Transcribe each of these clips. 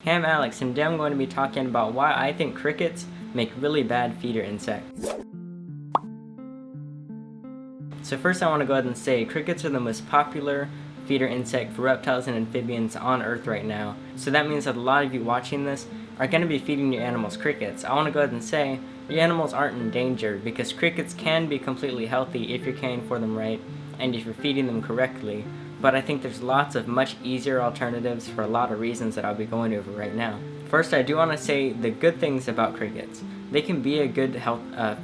Hey, I'm Alex, and today I'm going to be talking about why I think crickets make really bad feeder insects. So first I want to go ahead and say crickets are the most popular feeder insect for reptiles and amphibians on Earth right now. So that means that a lot of you watching this are going to be feeding your animals crickets. I want to go ahead and say your animals aren't in danger because crickets can be completely healthy if you're caring for them right and if you're feeding them correctly. But I think there's lots of much easier alternatives for a lot of reasons that I'll be going over right now. First, I do want to say the good things about crickets. They can be a good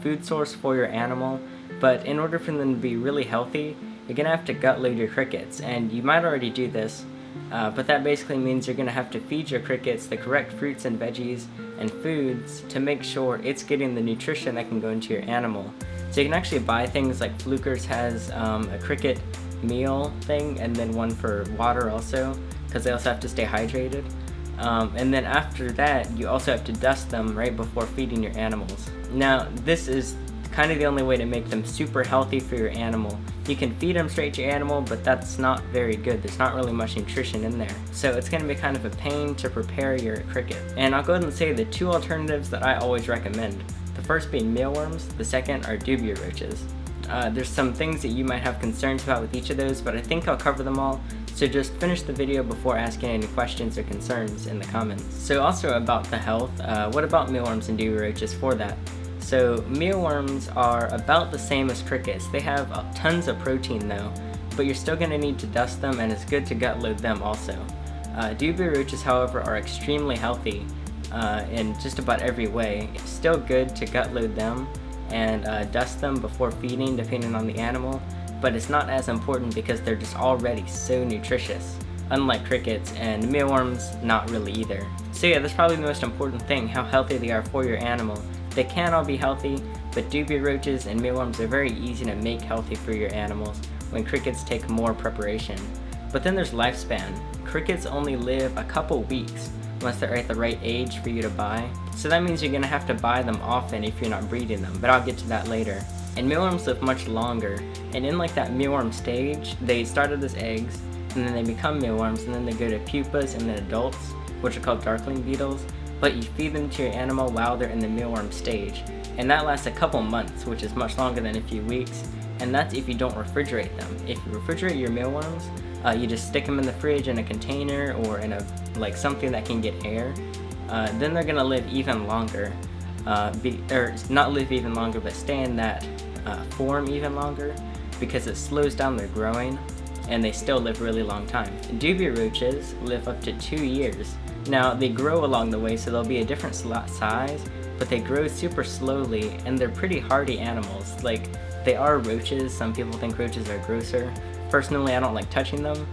food source for your animal, but in order for them to be really healthy, you're going to have to gut load your crickets, and you might already do this, but that basically means you're going to have to feed your crickets the correct fruits and veggies and foods to make sure it's getting the nutrition that can go into your animal. So you can actually buy things like Fluker's has a cricket meal thing, and then one for water also, because they also have to stay hydrated. And then after that, you also have to dust them right before feeding your animals. Now, this is kind of the only way to make them super healthy for your animal. You can feed them straight to your animal, but that's not very good. There's not really much nutrition in there. So it's going to be kind of a pain to prepare your cricket. And I'll go ahead and say the two alternatives that I always recommend. The first being mealworms, the second are dubia roaches. There's some things that you might have concerns about with each of those, but I think I'll cover them all, so just finish the video before asking any questions or concerns in the comments. So also about the health, what about mealworms and dubia roaches for that? So mealworms are about the same as crickets. They have tons of protein though, but you're still going to need to dust them, and it's good to gut load them also. Dubia roaches, however, are extremely healthy in just about every way. It's still good to gut load them and dust them before feeding depending on the animal, but it's not as important because they're just already so nutritious, unlike crickets, and mealworms not really either. So yeah, that's probably the most important thing, how healthy they are for your animal. They can all be healthy, but dubia roaches and mealworms are very easy to make healthy for your animals when crickets take more preparation. But then there's lifespan. Crickets only live a couple weeks once they're at the right age for you to buy. So that means you're going to have to buy them often if you're not breeding them, but I'll get to that later. And mealworms live much longer, and in like that mealworm stage, they start out as eggs, and then they become mealworms, and then they go to pupas and then adults, which are called darkling beetles, but you feed them to your animal while they're in the mealworm stage. And that lasts a couple months, which is much longer than a few weeks, and that's if you don't refrigerate them. If you refrigerate your mealworms, you just stick them in the fridge in a container or in a something that can get air, then they're gonna live even longer, or not live even longer, but stay in that form even longer because it slows down their growing, and they still live really long time. Dubia roaches live up to 2 years. Now they grow along the way, so they'll be a different size, but they grow super slowly, and they're pretty hardy animals. Like, they are roaches. Some people think roaches are grosser. Personally, I don't like touching them.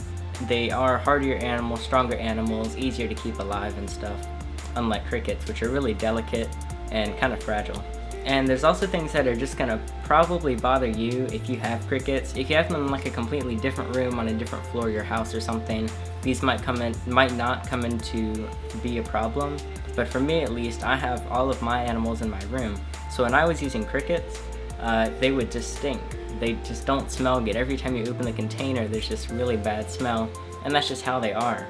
They are hardier animals, stronger animals, easier to keep alive and stuff, unlike crickets, which are really delicate and kind of fragile. And there's also things that are just gonna probably bother you if you have crickets. If you have them in like a completely different room on a different floor of your house or something, these might not come in to be a problem. But for me at least, I have all of my animals in my room. So when I was using crickets, they would just stink. They just don't smell good. Every time you open the container, there's just really bad smell, and that's just how they are.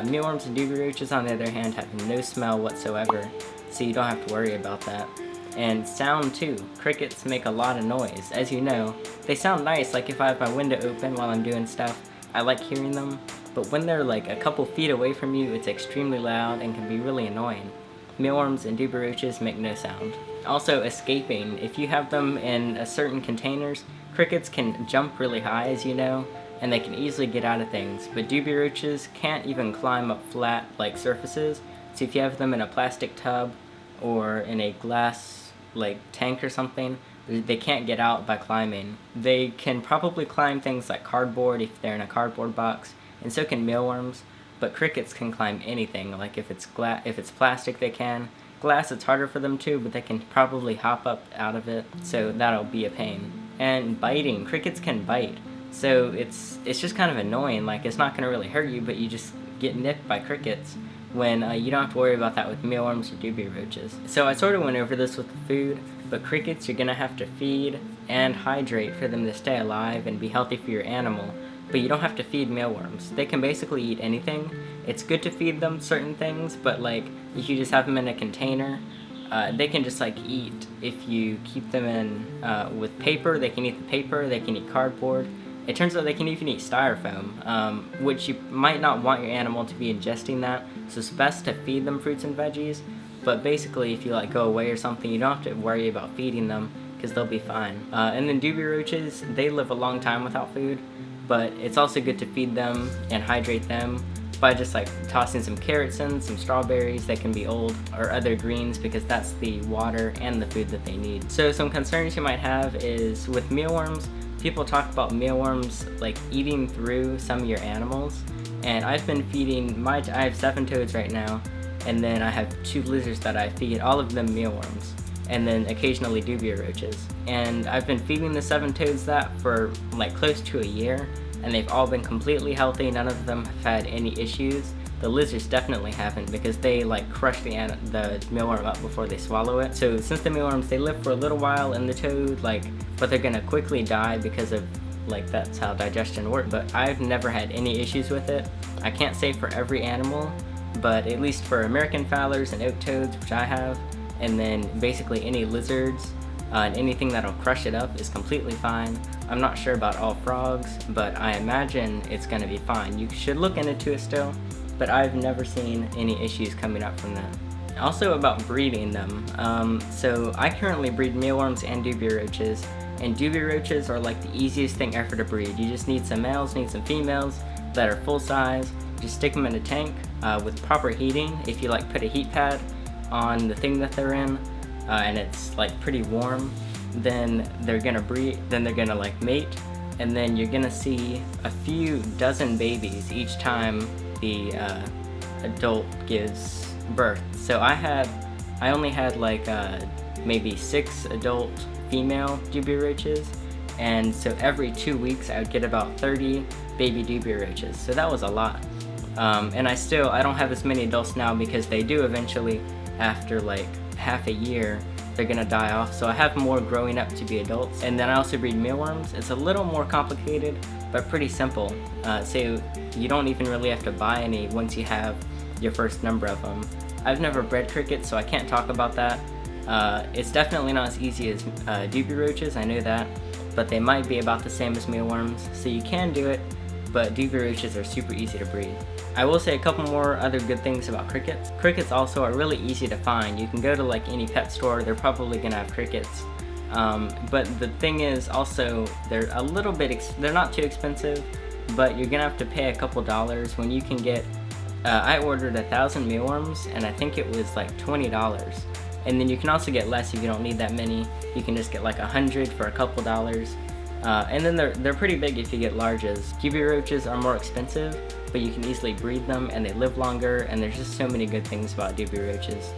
Mealworms and dubia roaches, on the other hand, have no smell whatsoever, so you don't have to worry about that. And sound too. Crickets make a lot of noise. As you know, they sound nice, like if I have my window open while I'm doing stuff, I like hearing them, but when they're like a couple feet away from you, it's extremely loud and can be really annoying. Mealworms and dubia roaches make no sound. Also, escaping. If you have them in certain containers, crickets can jump really high, as you know, and they can easily get out of things, but dubia roaches can't even climb up flat like surfaces. So if you have them in a plastic tub or in a glass like tank or something, they can't get out by climbing. They can probably climb things like cardboard if they're in a cardboard box, and so can mealworms, but crickets can climb anything. Like if it's plastic, they can. Glass, it's harder for them too, but they can probably hop up out of it, so that'll be a pain. And biting. Crickets can bite, so it's just kind of annoying. Like, it's not going to really hurt you, but you just get nipped by crickets, when you don't have to worry about that with mealworms or dubia roaches. So I sort of went over this with the food, but crickets you're going to have to feed and hydrate for them to stay alive and be healthy for your animal. but you don't have to feed mealworms. They can basically eat anything. It's good to feed them certain things, but like if you just have them in a container, they can just like eat. If you keep them in with paper, they can eat the paper, they can eat cardboard. It turns out they can even eat styrofoam, which you might not want your animal to be ingesting that, so it's best to feed them fruits and veggies. But basically, if you like go away or something, you don't have to worry about feeding them because they'll be fine. And then dubia roaches, they live a long time without food, but it's also good to feed them and hydrate them by just like tossing some carrots in, some strawberries that can be old, or other greens, because that's the water and the food that they need. So some concerns you might have is with mealworms. People talk about mealworms like eating through some of your animals, and I've been feeding I have 7 toads right now, and then I have 2 lizards that I feed, all of them mealworms, and then occasionally dubia roaches. And I've been feeding the 7 toads that for like close to a year, and they've all been completely healthy. None of them have had any issues. The lizards definitely haven't, because they like crush the mealworm up before they swallow it. So since the mealworms, they live for a little while in the toad, but they're gonna quickly die because of that's how digestion works. But I've never had any issues with it. I can't say for every animal, but at least for American fowlers and oak toads, which I have, and then basically any lizards and anything that'll crush it up is completely fine. I'm not sure about all frogs, but I imagine it's gonna be fine. You should look into it still, but I've never seen any issues coming up from that. Also about breeding them. So I currently breed mealworms and dubia roaches, and dubia roaches are like the easiest thing ever to breed. You just need some males, need some females that are full size. Just stick them in a tank with proper heating. If you like put a heat pad on the thing that they're in, and it's like pretty warm, then they're gonna breed, then they're gonna like mate, and then you're gonna see a few dozen babies each time the adult gives birth. So I only had like maybe 6 adult female dubia roaches, and so every 2 weeks I would get about 30 baby dubia roaches. So that was a lot. And I don't have as many adults now, because they do eventually, after like half a year, they're gonna die off. So I have more growing up to be adults. And then I also breed mealworms. It's a little more complicated, but pretty simple. So you don't even really have to buy any once you have your first number of them. I've never bred crickets, so I can't talk about that. It's definitely not as easy as dubia roaches, I know that, but they might be about the same as mealworms, so you can do it, but dubia roaches are super easy to breed. I will say a couple more other good things about crickets. Crickets also are really easy to find. You can go to like any pet store, they're probably gonna have crickets. But the thing is also, they're a little bit, they're not too expensive, but you're gonna have to pay a couple dollars when you can get, I ordered 1,000 mealworms, and I think it was like $20. And then you can also get less if you don't need that many. You can just get like 100 for a couple dollars. And then they're pretty big if you get larges. Dubia roaches are more expensive, but you can easily breed them and they live longer, and there's just so many good things about dubia roaches.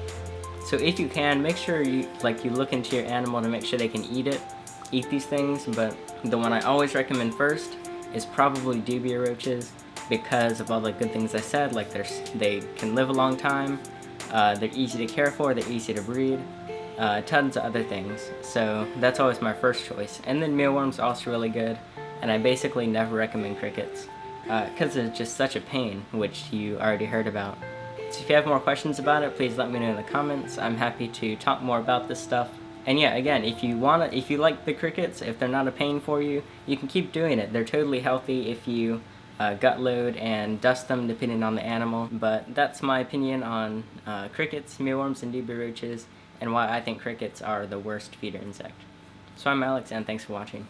So if you can, make sure you look into your animal to make sure they can eat these things, but the one I always recommend first is probably dubia roaches, because of all the good things I said, like they can live a long time, they're easy to care for, they're easy to breed, tons of other things. So that's always my first choice. And then mealworms are also really good, and I basically never recommend crickets, because it's just such a pain, which you already heard about. So if you have more questions about it, please let me know in the comments. I'm happy to talk more about this stuff. And yeah, again, if you like the crickets, if they're not a pain for you, you can keep doing it. They're totally healthy if you gut load and dust them depending on the animal. But that's my opinion on crickets, mealworms, and dubia roaches, and why I think crickets are the worst feeder insect. So I'm Alex, and thanks for watching.